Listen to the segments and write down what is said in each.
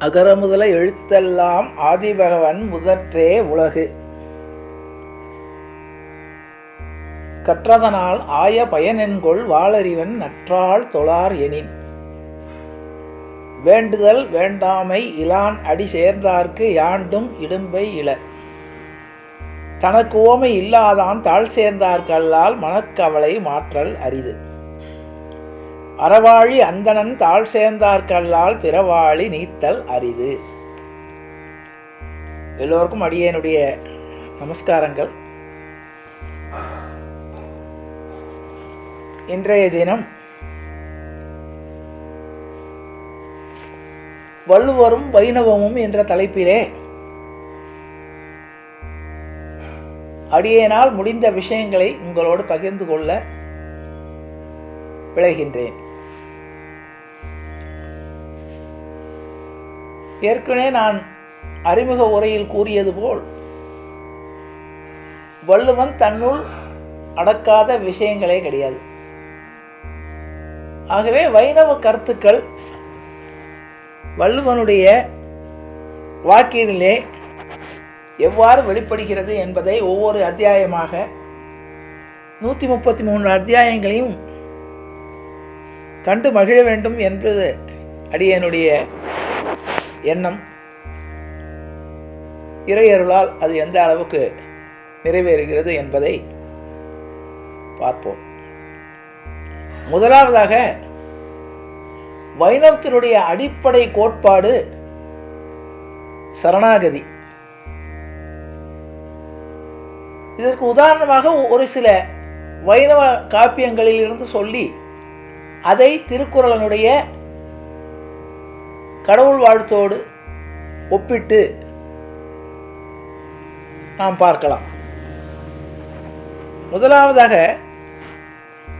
அகர முதல எழுத்தெல்லாம் ஆதிபகவன் முதற்றே உலகு. கற்றதனால் ஆய பயனென்கொள் வாளறிவன் நற்றாள் தொழார் எனின். வேண்டுதல் வேண்டாமை இலான் அடி சேர்ந்தார்க்கு யாண்டும் இடும்பை இல. தனக்கு ஓமை இல்லாதான் தாழ் சேர்ந்தார்கல்லால் மனக்கவலை மாற்றல் அரிது. அறவாழி அந்தணன் தாழ் சேர்ந்தார்கல்லால் பிறவாழி நீத்தல் அரிது. எல்லோருக்கும் அடியேனுடைய நமஸ்காரங்கள். இன்றைய தினம் வள்ளுவரும் வைணவமும் என்ற தலைப்பிலே அடியேனால் முடிந்த விஷயங்களை உங்களோடு பகிர்ந்து கொள்ள விளைகின்றேன். ஏற்கனவே நான் அறிமுக உரையில் கூறியது போல் வள்ளுவன் தன்னுள் அடக்காத விஷயங்களே கிடையாது. ஆகவே வைணவ கருத்துக்கள் வள்ளுவனுடைய வாக்கினிலே எவ்வாறு வெளிப்படுகிறது என்பதை ஒவ்வொரு அத்தியாயமாக 133 அத்தியாயங்களையும் கண்டு மகிழ வேண்டும் என்பது அடியனுடைய எண்ணம். இறையருளால் அது எந்த அளவுக்கு நிறைவேறுகிறது என்பதை பார்ப்போம். முதலாவதாக வைணவத்தினுடைய அடிப்படை கோட்பாடு சரணாகதி. இதற்கு உதாரணமாக ஒரு சில வைணவ காப்பியங்களில் இருந்து சொல்லி அதை திருக்குறளனுடைய கடவுள் வாழ்த்தோடு ஒப்பிட்டு நாம் பார்க்கலாம். முதலாவதாக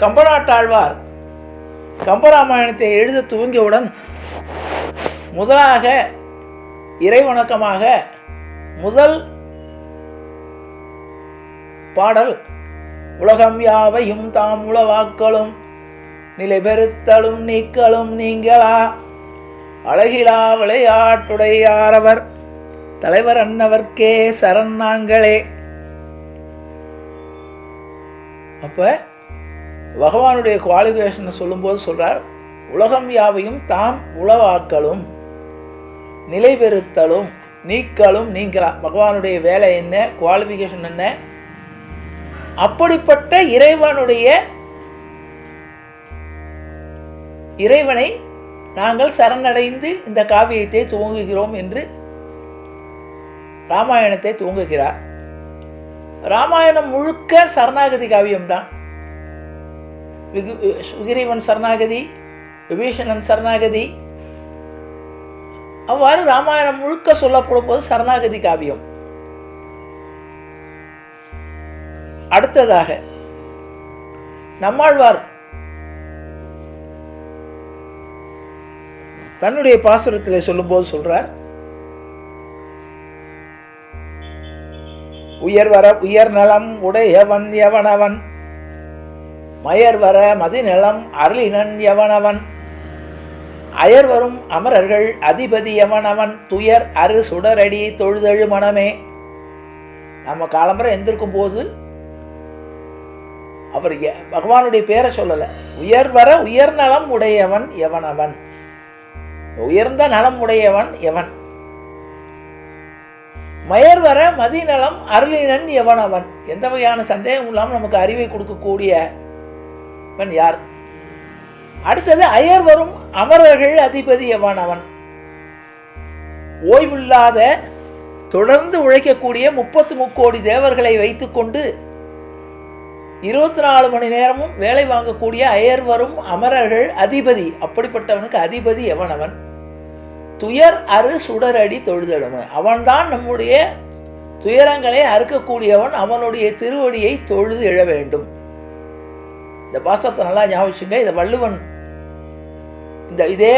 கம்பநாட்டாழ்வார் கம்பராமாயணத்தை எழுத துவங்கியவுடன் முதலாக இறைவணக்கமாக முதல் பாடல் உலகம் யாவையும் தாம் உளவாக்களும் நிலை பெறுத்தலும் நீக்கலும் நீங்களா அழகிலா விளையாட்டுடையாரவர் தலைவர் அன்னவர்க்கே சரண் நாங்களே. அப்போ பகவானுடைய குவாலிஃபிகேஷனை சொல்லும்போது சொல்கிறார், உலகம் யாவையும் தாம் உளவாக்கலும் நிலை பெறுத்தலும் நீக்கலும் நீங்களா. பகவானுடைய வேலை என்ன, குவாலிஃபிகேஷன் என்ன? அப்படிப்பட்ட இறைவனை நாங்கள் சரணடைந்து இந்த காவியத்தை துவங்குகிறோம் என்று ராமாயணத்தை துவங்குகிறார். ராமாயணம் முழுக்க சரணாகதி காவியம்தான். சுகிரீவன் சரணாகதி, விபீஷணன் சரணாகதி, அவ்வாறு ராமாயணம் முழுக்க சொல்லப்படும் போது சரணாகதி காவியம். அடுத்ததாக நம்மாழ்வார் தன்னுடைய பாசுரத்தில் சொல்லும்போது சொல்றார், உயர்வர உயர் நலம் உடையவன் எவனவன் மயர்வர மதிநலம் அருளினன் எவனவன் அயர்வரும் அமரர்கள் அதிபதி எவனவன் துயர் அரு சுடரடி தொழுதழு மனமே. நம்ம காலம்பரை எந்திருக்கும் போது அவர் பகவானுடைய பேரை சொல்லலை. உயர்வர உயர்நலம் உடையவன் எவனவன், உயர்ந்த நலம் உடையவன் எவன். மயர்வர மதிநலம் அருளினன் எவனவன், எந்த வகையான சந்தேகம் இல்லாமல் நமக்கு அறிவை கொடுக்கக்கூடியவன் யார். அடுத்தது அயர் வரும் அமரர்கள் அதிபதி எவனவன், ஓய்வில்லாத தொடர்ந்து உழைக்கக்கூடிய 33 கோடி தேவர்களை வைத்துக்கொண்டு 24 மணி நேரமும் வேலை வாங்கக்கூடிய அயர் வரும் அமரர்கள் அதிபதி. அப்படிப்பட்டவனுக்கு அதிபதி எவனவன், துயர் அரு சுடரடி தொழுதழுமை, அவன்தான் நம்முடைய துயரங்களை அறுக்கக்கூடியவன், அவனுடைய திருவடியை தொழுது எழ வேண்டும். இந்த பாசத்தை நல்லா ஞாபகிச்சுங்க. இதை வள்ளுவன் இதே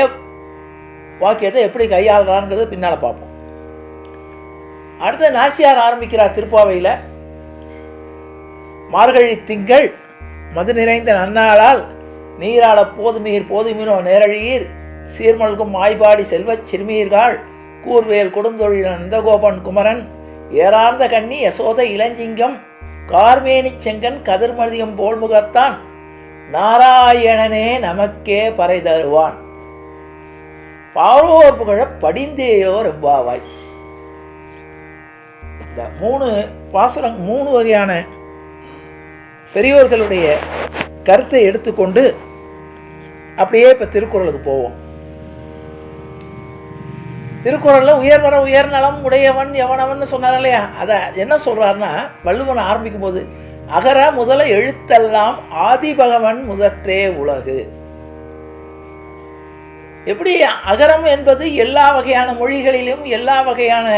வாக்கியத்தை எப்படி கையாளுறான்ங்கிறது பின்னால் பார்ப்போம். அடுத்த நாச்சியார் ஆரம்பிக்கிறார் திருப்பாவையில், மார்கழி திங்கள் மது நிறைந்த நன்னாளால் நீராட போதுமீர் போதுமீனோ நேரழியீர் சீர்மல்கும் மாய்பாடி செல்வச் சிறுமீர்கள் கூர்வேல் கொடுந்தொழில் நந்தகோபன் குமரன் ஏறார்ந்த கண்ணி யசோத இளஞ்சிங்கம் கார்மேனி செங்கன் கதிர்மதியம் போல்முகத்தான் நாராயணனே நமக்கே பறை தருவான். பாரோர் புகழ படிந்தேயோ ரெம்பாவாய். இந்த 3 பாசுரம் 3 வகையான பெரியோர்களுடைய கருத்தை எடுத்துக்கொண்டு அப்படியே இப்போ திருக்குறளுக்கு போவோம். திருக்குறளில் உயர்வர உயர்நலம் உடையவன் எவனவன் சொன்னார் இல்லையா, அதை என்ன சொல்கிறாருன்னா வள்ளுவன் ஆரம்பிக்கும் போது அகர முதல எழுத்தெல்லாம் ஆதிபகவன் முதற்றே உலகு. எப்படி அகரம் என்பது எல்லா வகையான மொழிகளிலும் எல்லா வகையான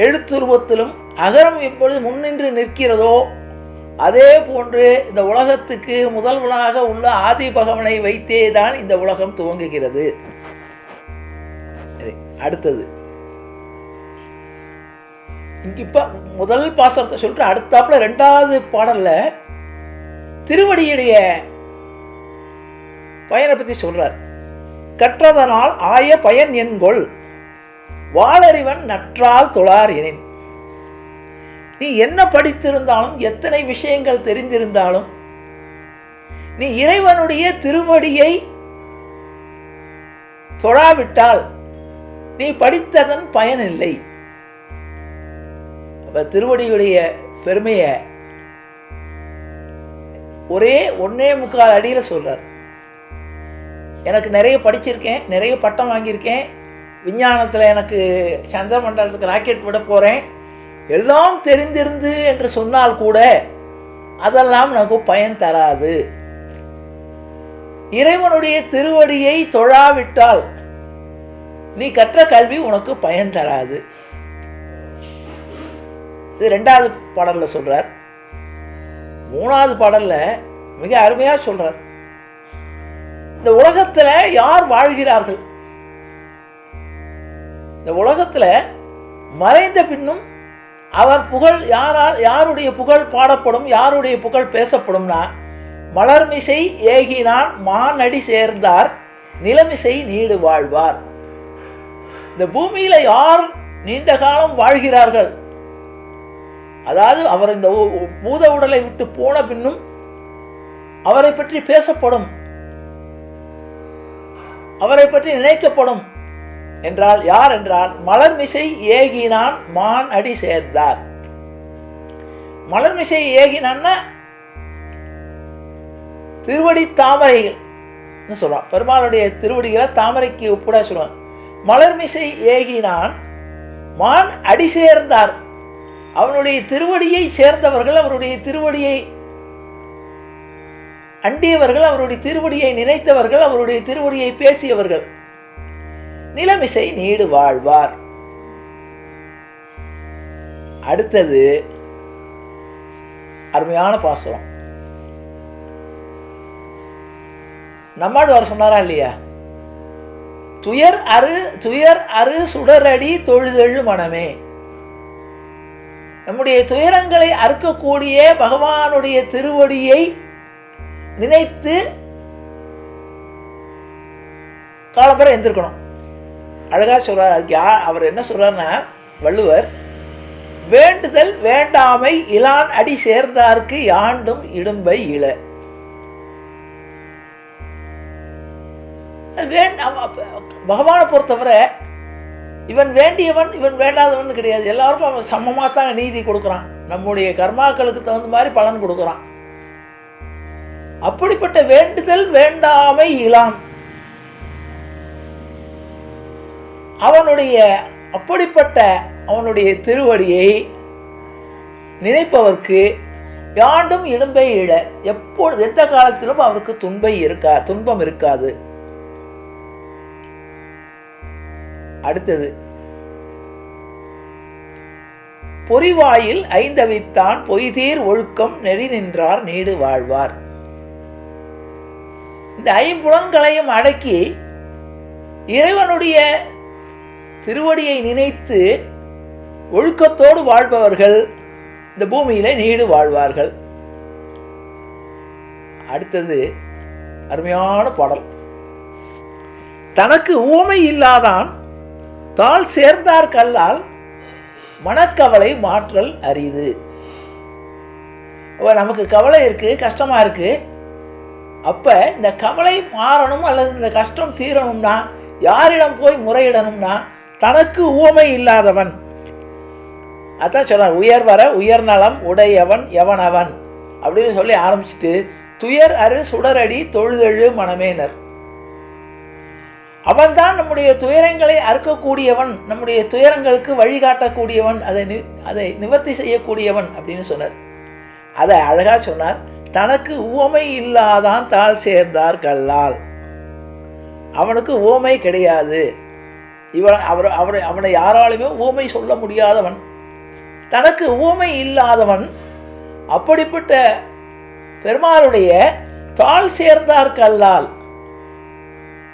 எழுத்துருவத்திலும் அகரம் எப்பொழுது முன்னின்று நிற்கிறதோ அதே போன்று இந்த உலகத்துக்கு முதல்வனாக உள்ள ஆதி பகவனை வைத்தே தான் இந்த உலகம் துவங்குகிறது. அடுத்தது இங்க இப்ப முதல் பாசத்தை சொல்லிட்டு அடுத்தாப்புல 2வது பாடல்ல திருவடியுடைய பயனை பற்றி சொல்றார். கற்றதனால் ஆய பயன் என்கொள் வாளறிவன் நற்றால் தொழார் எனின். நீ என்ன படித்திருந்தாலும் எத்தனை விஷயங்கள் தெரிந்திருந்தாலும் நீ இறைவனுடைய திருவடியை தொழாவிட்டால் நீ படித்ததன் பயனில்லை. அப்ப திருவடியுடைய பெருமையை ஒரே 1.25 அடியில் சொல்றார். எனக்கு நிறைய படிச்சிருக்கேன், நிறைய பட்டம் வாங்கியிருக்கேன், விஞ்ஞானத்தில் எனக்கு சந்திர மண்டலத்துக்கு ராக்கெட் விட போகிறேன், எல்லாம் தெரிந்திருந்து என்று சொன்னால் கூட அதெல்லாம் எனக்கு பயன் தராது. இறைவனுடைய திருவடியை தொழாவிட்டால் நீ கற்ற கல்வி உனக்கு பயன் தராது. இது 2வது பாடலில் சொல்கிறார். 3வது பாடலில் மிக அருமையாக சொல்கிறார். இந்த உலகத்தில் யார் வாழ்கிறார்கள், இந்த உலகத்தில் மறைந்த பின்னும் அவர் புகழ் யாருடைய புகழ் பாடப்படும், யாருடைய புகழ் பேசப்படும்னா மலர்மிசை ஏகினான் மானடி சேர்ந்தார் நிலமிசை நீடு வாழ்வார். இந்த பூமியில் யார் நீண்ட காலம் வாழ்கிறார்கள், அதாவது அவர் இந்த பூத உடலை விட்டு போன பின்னும் அவரை பற்றி பேசப்படும், அவரை பற்றி நினைக்கப்படும் என்றால் யார் என்றால் மலர்மிசை ஏகினான் மான் அடி சேர்ந்தார். மலர்மிசை ஏகினான்னா திருவடி தாமரைகள் சொல்றான். பெருமாளுடைய திருவடிகளை தாமரைக்கு ஒப்புட சொல்லுவான். மலர்மிசை ஏகினான் மான் அடி சேர்ந்தார். அவனுடைய திருவடியை சேர்ந்தவர்கள், அவருடைய திருவடியை அண்டியவர்கள், அவருடைய திருவடியை நினைத்தவர்கள், அவருடைய திருவடியை பேசியவர்கள் நிலமிசை நீடு வாழ்வார். அடுத்தது அருமையான பாசுரம். நம்மாழ்வார் சொன்னாரா இல்லையா, துயர் அரு சுடரடி தொழுதெழு மனமே. நம்முடைய துயரங்களை அறுக்கக்கூடிய பகவானுடைய திருவடியை நினைத்து காலம்பரை எந்திருக்கணும். அழகா சொல்றார். அதுக்கு அவர் என்ன சொல்றாருன்னா வள்ளுவர், வேண்டுதல் வேண்டாமை இலான் அடி சேர்ந்தார்க்கு யாண்டும் இடும்பை இள. பகவானை பொறுத்தவரை இவன் வேண்டியவன் இவன் வேண்டாதவன் கிடையாது. எல்லாருக்கும் அவன் சமமாக தான் நீதி கொடுக்குறான், நம்முடைய கர்மாக்களுக்கு தகுந்த மாதிரி பலன் கொடுக்குறான். அப்படிப்பட்ட வேண்டுதல் வேண்டாமை இலாம் அப்படிப்பட்ட அவனுடைய திருவடியை நினைப்பவர்க்கு யாண்டும் இடும்பை இழ. எப்பொழுது எந்த காலத்திலும் அவருக்கு துன்பம் இருக்காது. அடுத்தது பொறிவாயில் ஐந்தவித்தான் பொய்தீர் ஒழுக்கம் நெறி நின்றார் நீடு வாழ்வார். இந்த 5 புலன்களையும் அடக்கி இறைவனுடைய திருவடியை நினைத்து ஒழுக்கத்தோடு வாழ்பவர்கள் இந்த பூமியில நீடு வாழ்வார்கள். அடுத்தது அருமையான பாடல். தனக்கு ஊமை இல்லாதான் தாள் சேர்ந்தார் கல்லால் மனக்கவலை மாற்றல் அரிது. நமக்கு கவலை இருக்கு, கஷ்டமா இருக்கு. அப்ப இந்த கவலை மாறணும் அல்லது இந்த கஷ்டம் தீரணும்னா யாரிடம் போய் முறையிடணும்னா தனக்கு ஊமை இல்லாதவன். அதான் சொல்றார், உயர்வர உயர்நலம் உடையவன் எவனவன் அப்படின்னு சொல்லி ஆரம்பிச்சுட்டு துயர் அரு சுடரடி தொழுதெழு மனமேனர். அவன்தான் நம்முடைய துயரங்களை அறுக்கக்கூடியவன், நம்முடைய துயரங்களுக்கு வழிகாட்டக்கூடியவன், அதை நிவர்த்தி செய்யக்கூடியவன் அப்படின்னு சொன்னார். அதை அழகா சொன்னார். தனக்கு உவமை இல்லாதான் தாள் சேர்ந்தார் கல்லால். அவனுக்கு உவமை கிடையாது. அவனை யாராலுமே உவமை சொல்ல முடியாதவன், தனக்கு உவமை இல்லாதவன். அப்படிப்பட்ட பெருமாளுடைய தாள் சேர்ந்தார் கல்லால்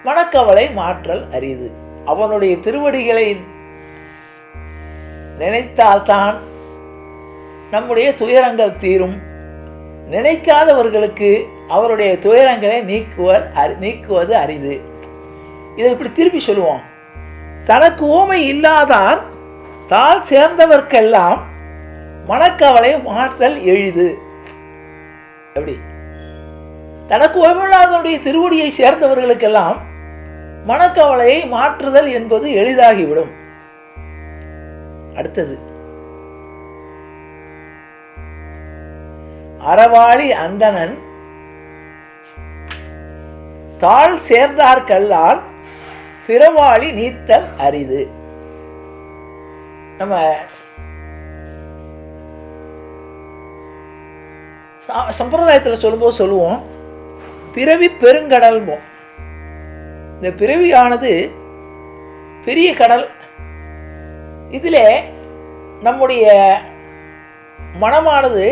மனக்கவலை மாற்றல் அரிது. அவனுடைய திருவடிகளை நினைத்தால்தான் நம்முடைய துயரங்கள் தீரும். நினைக்காதவர்களுக்கு அவருடைய துயரங்களை நீக்குவது அரிது. இதை இப்படி திருப்பி சொல்லுவோம். தனக்கு ஊமை இல்லாதார் தாள் சேர்ந்தவர்க்கெல்லாம் மனக்கவலை மாற்றல் எளிது. எப்படி? தனக்கு ஊமையில்லாதவருடைய திருவடியை சேர்ந்தவர்களுக்கெல்லாம் மனக்கவலையை மாற்றுதல் என்பது எளிதாகிவிடும். அடுத்தது, அறவாளி அந்தணன் தாள் சேர்ந்தார் கல்லால் பிறவாளி நீத்தல் அரிது. நம்ம சம்பிரதாயத்தில் சொல்லும்போது சொல்லுவோம், பிறவி பெருங்கடல்வோம். இந்த பிறவியானது பெரிய கடல். இதில் நம்முடைய மனமானது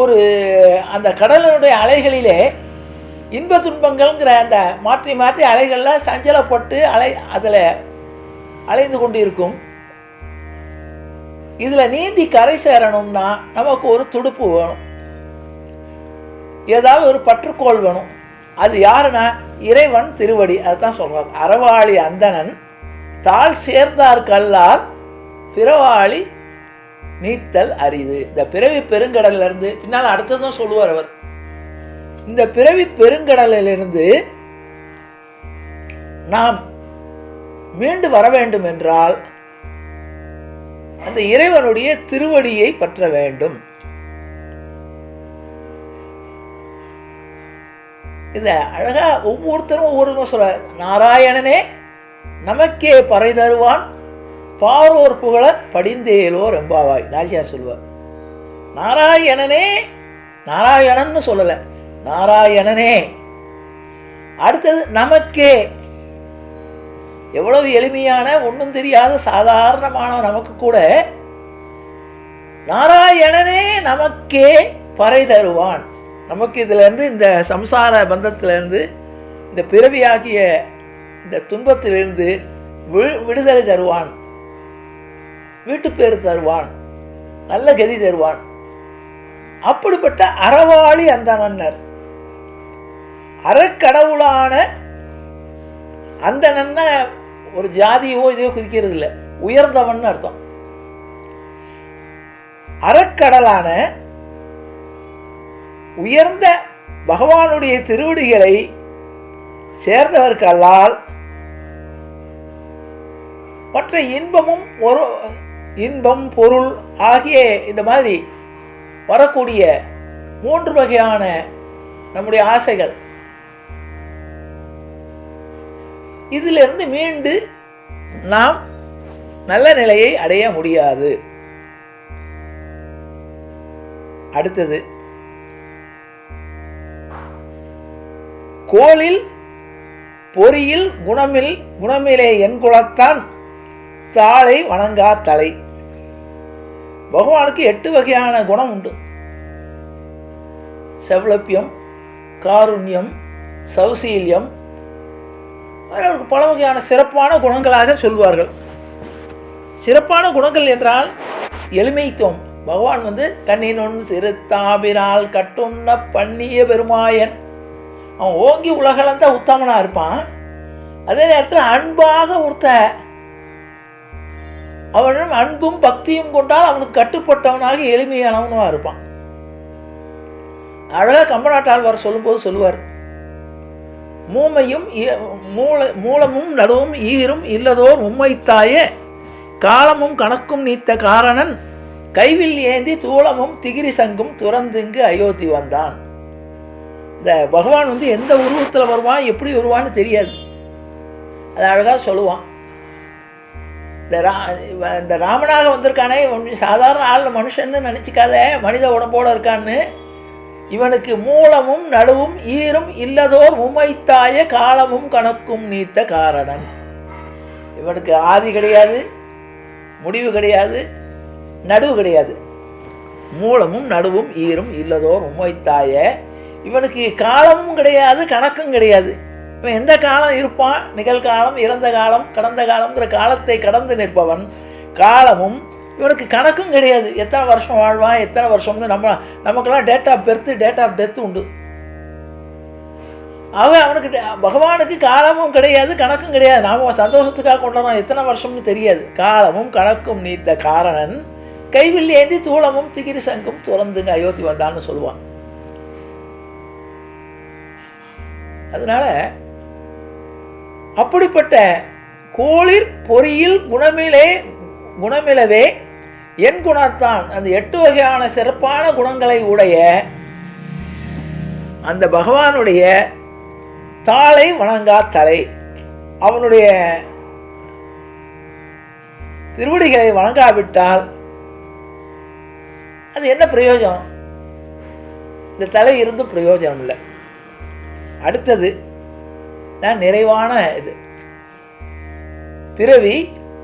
ஒரு அந்த கடலினுடைய அலைகளிலே இன்ப துன்பங்கள்ங்கிற அந்த மாற்றி மாற்றி அலைகளில் சஞ்சலப்பட்டு அதில் அலைந்து கொண்டு இருக்கும். இதில் நீந்தி கரை சேரணும்னா நமக்கு ஒரு துடுப்பு வேணும், ஏதாவது ஒரு பற்றுக்கோள் வேணும். அது யாருன்னா இறைவன் திருவடி. அதுதான் சொல்றார், அறவாளி அந்தணன் தாள் சேர்ந்தார் கல்லால் பிறவாளி நீத்தல் அரிது. இந்த பிறவி பெருங்கடலில் இருந்து பின்னால் அடுத்ததும் சொல்லுவார் அவர். இந்த பிறவி பெருங்கடலிலிருந்து நாம் மீண்டு வர வேண்டும் என்றால் அந்த இறைவனுடைய திருவடியை பற்ற வேண்டும். இத அழகா ஒவ்வொருத்தரும் ஒவ்வொரு சொல்ற. நாராயணனே நமக்கே பறை தருவான் பாரோர் புகழ படிந்தேலோர் எம்பாவாய். நாச்சியார் சொல்லுவார். நாராயணனே, நாராயணன்னு சொல்லலை, நாராயணனே. அடுத்தது நமக்கே. எவ்வளவு எளிமையான ஒன்றும் தெரியாத சாதாரணமான நமக்கு கூட நாராயணனே நமக்கே பறை தருவான். நமக்கு இதிலேருந்து இந்த சம்சார பந்தத்திலேருந்து இந்த பிறவியாகிய இந்த துன்பத்திலிருந்து விடுதலை தருவான், வீட்டுப்பேறு தருவான், நல்ல கதி தருவான். அப்படிப்பட்ட அறவாளி அந்தணன்னர். அறக்கடவுளான அந்தணன்ன ஒரு ஜாதியோ இதையோ குறிக்கிறது இல்லை, உயர்ந்தவன் அர்த்தம். அறக்கடலான உயர்ந்த பகவானுடைய திருவடிகளை சேர்ந்தவர்களால் மற்ற இன்பம் பொருள் ஆகிய இந்த மாதிரி வரக்கூடிய 3 வகையான நம்முடைய ஆசைகள், இதிலிருந்து மீண்டு நாம் நல்ல நிலையை அடைய முடியாது. அடுத்தது, கோளில் பொறியில் குணமிலே என் குலத்தான் தாளை வணங்கா தலை. பகவானுக்கு 8 வகையான குணம் உண்டு. செவலப்பியம், காருண்யம், சௌசீல்யம், அவருக்கு பல வகையான சிறப்பான குணங்களாக சொல்வார்கள். சிறப்பான குணங்கள் என்றால் எளிமைத்துவம். பகவான் கண்ணினொன் சிறுத்தாபினால் கட்டுண்ண பண்ணிய பெருமாயன். அவன் ஓங்கி உலகளந்த உத்தமனாக இருப்பான். அதே நேரத்தில் அன்பாக ஒருத்த அவனும் அன்பும் பக்தியும் கொண்டால் அவனுக்கு கட்டுப்பட்டவனாக எளிமையானவனாக இருப்பான். அழகாக கம்பநாட்டாழ்வார் சொல்லும்போது சொல்லுவார், மூமையும் மூலமும் நடுவும் ஈரும் இல்லதோர் உம்மைத்தாயே காலமும் கணக்கும் நீத்த காரணன் கைவில் ஏந்தி தூளமும் திகிரி சங்கும் துறந்துங்கு அயோத்தி வந்தான். இந்த பகவான் எந்த உருவத்தில் வருவான், எப்படி வருவான்னு தெரியாது. அது அழகாக சொல்லுவான். இந்த ராமனாக வந்திருக்கானே, சாதாரண ஆள் மனுஷன்னு நினச்சிக்காத, மனித உடம்போடு இருக்கான்னு. இவனுக்கு மூலமும் நடுவும் ஈரும் இல்லதோர் உமைத்தாய காலமும் கணக்கும் நீத்த காரணன். இவனுக்கு ஆதி கிடையாது, முடிவு கிடையாது, நடுவு கிடையாது. மூலமும் நடுவும் ஈரும் இல்லதோர் உமைத்தாய. இவனுக்கு காலமும் கிடையாது, கணக்கும் கிடையாது. இவன் எந்த காலம் இருப்பான், நிகழ்காலம், இறந்த காலம், கடந்த காலம்ங்கிற காலத்தை கடந்து நிற்பவன். காலமும் இவனுக்கு கணக்கும் கிடையாது. எத்தனை வருஷம் வாழ்வான், எத்தனை வருஷம்னு நமக்கெல்லாம் date of birth, date of death உண்டு. அவனுக்கு பகவானுக்கு காலமும் கிடையாது, கணக்கும் கிடையாது. நாம் சந்தோஷத்துக்காக கொண்டாடுறோம், எத்தனை வருஷம்னு தெரியாது. காலமும் கணக்கும் நீத்த காரணன் கைவில் ஏந்தி தூளமும் திகிரி சங்கும் துறந்துங்க அயோத்தி வந்தான்னு சொல்லுவான். அதனால அப்படிப்பட்ட கோளிர் பொறியில் குணமிலவே என் குணத்தான், அந்த 8 வகையான சிறப்பான குணங்களை உடைய அந்த பகவானுடைய தாளை வணங்கா தலை, அவனுடைய திருவடிகளை வணங்காவிட்டால் அது என்ன பிரயோஜனம்? இந்த தலை இருந்து பிரயோஜனம் இல்லை. அடுத்தது நான் நிறைவான இது, பிறவி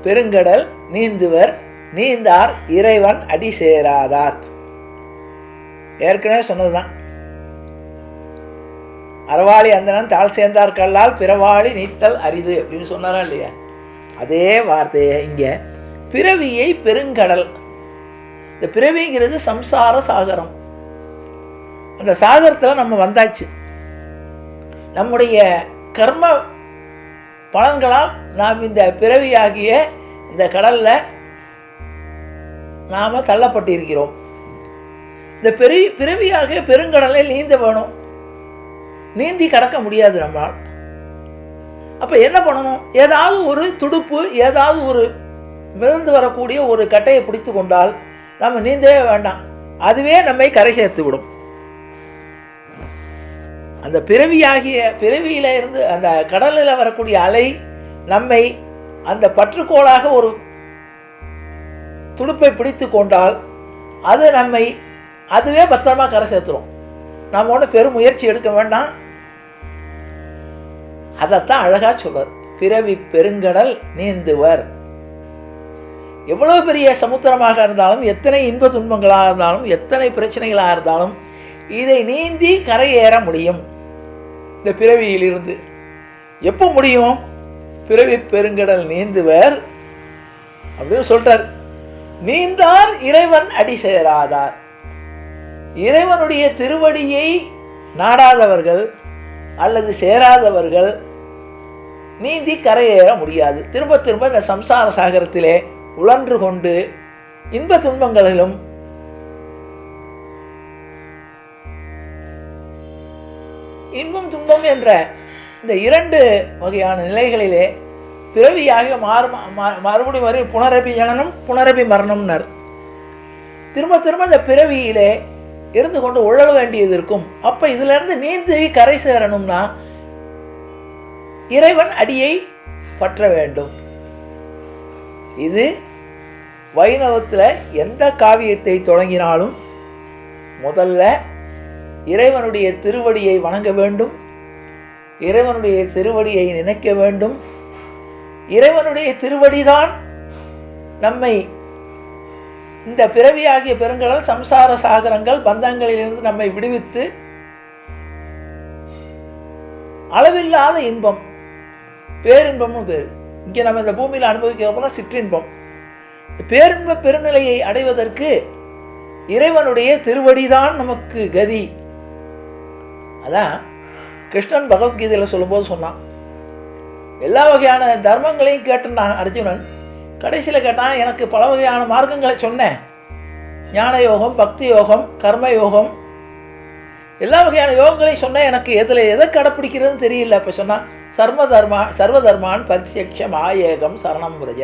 பெருங்கடல் நீந்துவர் நீந்தார் இறைவன் அடி சேராதார். ஏற்கனவே சொன்னதுதான். அறவாளி அந்தனன் தாழ் சேர்ந்தார் கல்லால் பிறவாளி நீத்தல் அரிது அப்படின்னு சொன்னாரா இல்லையா? அதே வார்த்தையை இங்கே பிறவியை பெருங்கடல். இந்த பிறவிங்கிறது சம்சார சாகரம். அந்த சாகரத்தில் நம்ம வந்தாச்சு. நம்முடைய கர்ம பலன்களால் நாம் இந்த பிறவியாகிய இந்த கடலில் நாம் தள்ளப்பட்டிருக்கிறோம். இந்த பிறவியாகிய பெருங்கடலை நீந்த வேணும். நீந்தி கடக்க முடியாது நம்மளால். அப்போ என்ன பண்ணணும்? ஏதாவது ஒரு துடுப்பு, ஏதாவது ஒரு மிதந்து வரக்கூடிய ஒரு கட்டையை பிடித்து கொண்டால் நம்ம நீந்தவே வேண்டாம், அதுவே நம்மை கரை சேர்த்து விடும். அந்த பிறவியில இருந்து அந்த கடலில் வரக்கூடிய அலை நம்மை அந்த பற்றுக்கோளாக ஒரு துடுப்பை பிடித்து கொண்டால் அது நம்மை அதுவே பத்திரமா கரை சேர்த்துரும். நாம் ஒன்றும் பெரும் முயற்சி எடுக்க வேண்டாம். அதைத்தான் அழகா சொல்றார், பிறவி பெருங்கடல் நீந்துவர். எவ்வளவு பெரிய சமுத்திரமாக இருந்தாலும், எத்தனை இன்ப துன்பங்களாக இருந்தாலும், எத்தனை பிரச்சனைகளாக இருந்தாலும் இதை நீந்தி கரையேற முடியும். இந்த பிறவியிலிருந்து எப்போ முடியும்? பிறவி பெருங்கடல் நீந்துவர் அப்படின்னு சொல்றார். நீந்தார் இறைவன் அடி சேராதார். இறைவனுடைய திருவடியை நாடாதவர்கள் அல்லது சேராதவர்கள் நீந்தி கரையேற முடியாது. திரும்ப திரும்ப இந்த சம்சார சாகரத்திலே உழன்று கொண்டு இன்ப துன்பங்களிலும் இன்பம் துன்பம் என்ற இந்த 2 வகையான நிலைகளிலே பிறவியாக மறுபடியும் வரை புனரபி ஜனனம் புனரபி மரணம்னர். திரும்ப திரும்ப இந்த பிறவியிலே இருந்து கொண்டு உழல வேண்டியது இருக்கும். அப்போ இதிலிருந்து நீந்தி கரை சேரணும்னா இறைவன் அடியை பற்ற வேண்டும். இது வைணவத்தில் எந்த காவியத்தை தொடங்கினாலும் முதல்ல இறைவனுடைய திருவடியை வணங்க வேண்டும், இறைவனுடைய திருவடியை நினைக்க வேண்டும். இறைவனுடைய திருவடிதான் நம்மை இந்த பிறவியாகிய பெருங்கடல் சம்சார சாகரங்கள் பந்தங்களிலிருந்து நம்மை விடுவித்து அளவில்லாத இன்பம், பேரின்பம்னு பேர். இங்கே நம்ம இந்த பூமியில் அனுபவிக்கிறப்போனா சிற்றின்பம். பேரின்ப பெருநிலையை அடைவதற்கு இறைவனுடைய திருவடிதான் நமக்கு கதி. அதான் கிருஷ்ணன் பகவத்கீதையில் சொல்லும்போது சொன்னான், எல்லா வகையான தர்மங்களையும் கேட்டுட்டான் அர்ஜுனன். கடைசியில் கேட்டான், எனக்கு பல வகையான மார்க்கங்களை சொன்னேன், ஞான யோகம், பக்தி யோகம், கர்ம யோகம், எல்லா வகையான யோகங்களையும் சொன்னேன், எனக்கு எதை கடைப்பிடிக்கிறதுன்னு தெரியல. அப்போ சொன்னான், சர்வதர்மான் பரித்யக்ஷம் ஆயேகம் சரணம் புரஜ.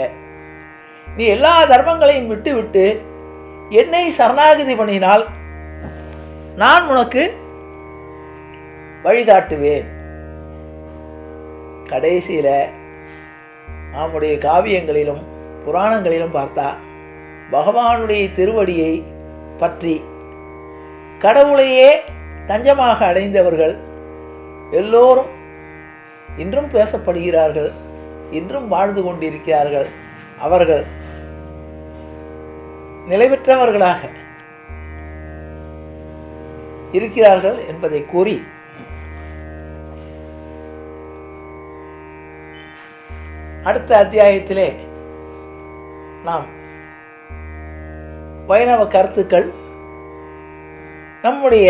நீ எல்லா தர்மங்களையும் விட்டு விட்டு என்னை சரணாகதி பண்ணினால் நான் உனக்கு வழிகாட்டுவேன். கடைசியில் நம்முடைய காவியங்களிலும் புராணங்களிலும் பார்த்தா பகவானுடைய திருவடியை பற்றி கடவுளையே தஞ்சமாக அடைந்தவர்கள் எல்லோரும் இன்றும் பேசப்படுகிறார்கள், இன்றும் வாழ்ந்து கொண்டிருக்கிறார்கள். அவர்கள் நிலைபெற்றவர்களாக இருக்கிறார்கள் என்பதை கூறி அடுத்த அத்தியாயத்திலே நாம் வைணவ கருத்துக்கள், நம்முடைய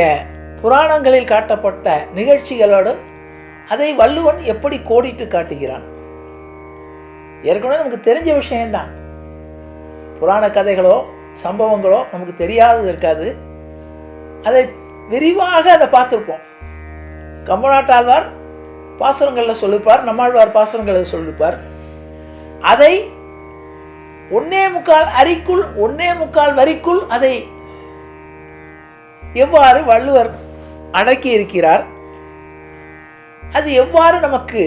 புராணங்களில் காட்டப்பட்ட நிகழ்ச்சிகளோடு அதை வள்ளுவன் எப்படி கோடிட்டு காட்டுகிறான். ஏற்கனவே நமக்கு தெரிஞ்ச விஷயம்தான். புராண கதைகளோ சம்பவங்களோ நமக்கு தெரியாதது இருக்காது. அதை விரிவாக அதை பார்த்துருப்போம். கம்பநாட்டாழ்வார் பாசுரங்களில் சொல்லிப்பார், நம்மாழ்வார் பாசுரங்களில் சொல்லிப்பார். அதை 1.25 வரிக்குள் அதை எவ்வாறு வள்ளுவர் அடக்கி இருக்கிறார், அது எவ்வாறு நமக்கு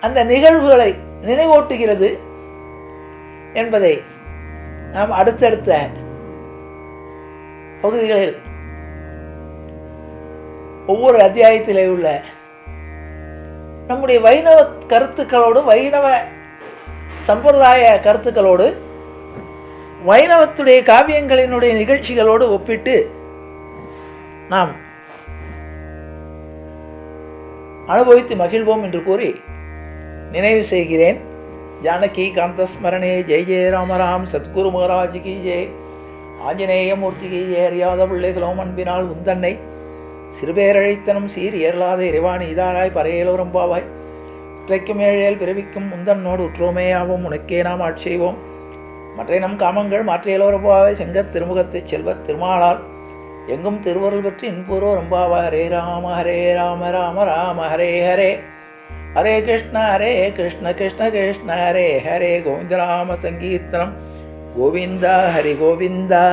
அந்த நிகழ்வுகளை நினைவூட்டுகிறது என்பதை நாம் அடுத்தடுத்த பகுதிகளில் ஒவ்வொரு அத்தியாயத்திலே உள்ள நம்முடைய வைணவ கருத்துக்களோடு, வைணவ சம்பிரதாய கருத்துக்களோடு, வைணவத்துடைய காவியங்களினுடைய நிகழ்ச்சிகளோடு ஒப்பிட்டு நாம் அனுபவித்து மகிழ்வோம் என்று கூறி நினைவு செய்கிறேன். ஜானகி காந்தஸ்மரணே. ஜெய் ஜெய ராம ராம். சத்குரு மகாராஜ் கி ஜெய். ஆஞ்சநேய மூர்த்தி கி ஜெய். அறியாத பிள்ளைகளோம் அன்பினால் உந்தன்னை சிறுபேரழைத்தனும் சீர் ஏறலாத இறைவாணி இதாராய் பறையலோரம்பாவாய் இற்றைக்கும் ஏழேல் பிறவிக்கும் முந்தன்னோடு உற்றோமே ஆவோம். உனக்கே நாம் ஆட்செய்வோம். மற்ற நம் காமங்கள் மாற்றியலோரம்பாவாய் செங்கத் திருமுகத்து செல்வத் திருமாலால் எங்கும் திருவருள் பற்றி இன்பூர்வ ரம்பாவாய். ஹரே ராம ராம ராம ஹரே ஹரே. ஹரே கிருஷ்ண கிருஷ்ண கிருஷ்ண ஹரே ஹரே. கோவிந்த ராம சங்கீர்த்தனம். கோவிந்தா ஹரி கோவிந்தா.